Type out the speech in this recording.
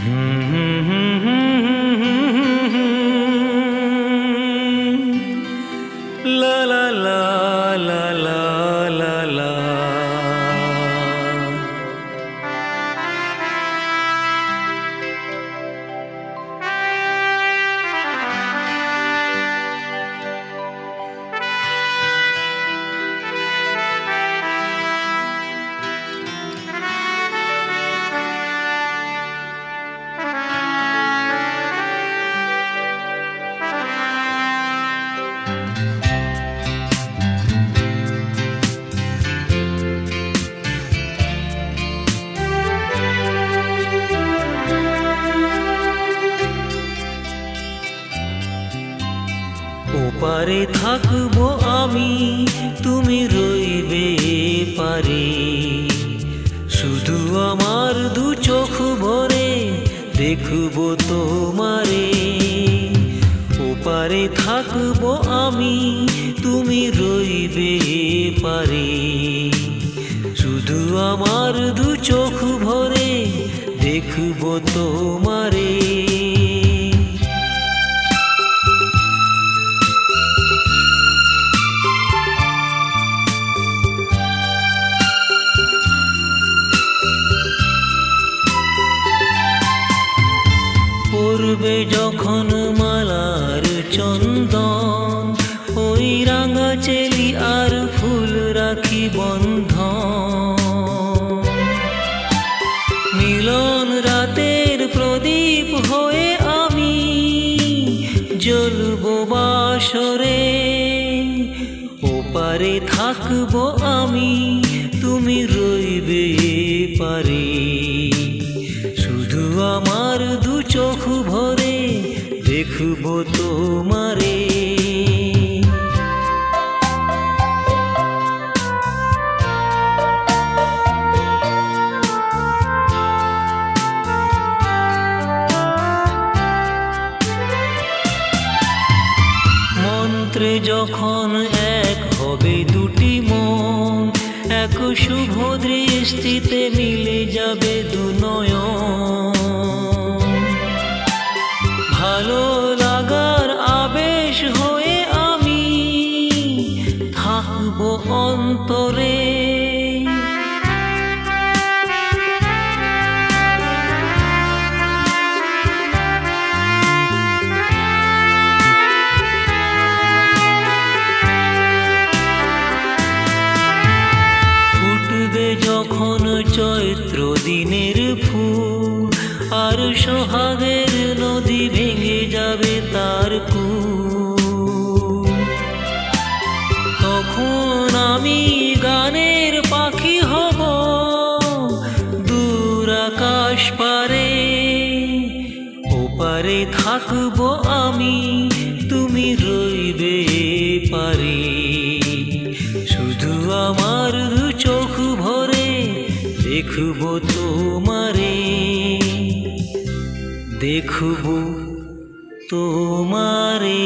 La la la la la la la. ওপারে থাকবো আমি, তুমি রইবে পারে, শুধু আমার দু চোখ ভরে দেখবো তোমারে। ওপারে থাকবো আমি, তুমি রইবে পারে, শুধু আমার দু চোখ ভরে দেখবো তোমারে। পড়বে যখন মালার চন্দন, ওই রাঙা চেলি আর ফুল রাখি বন্ধন। মিলন রাতের প্রদীপ হয়ে আমি জ্বলবো বাসরে। ওপারে থাকবো আমি, তুমি রইবে পারে, শুধু আমার দু চোখ ভরে দেখবো তোমারে। মন্ত্রে যখন এক হবে দুটি মন, এক শুভ দৃষ্টিতে মিলে যাবে দু নয়ন। ভালো লাগার আবেশ হয়ে আমি থাকবো অন্তরে। ফুটবে যখন চৈত্র দিনের ফুল, আর সোহাগের নদী ভেঙে যাবে তার কূল। তখন আমি গানের পাখি হব দূর আকাশ পারে। ওপারে থাকবো আমি, তুমি রইবে পারে, শুধু আমার দু চোখ ভরে দেখবো তোমারে, দেখবো তোমারে।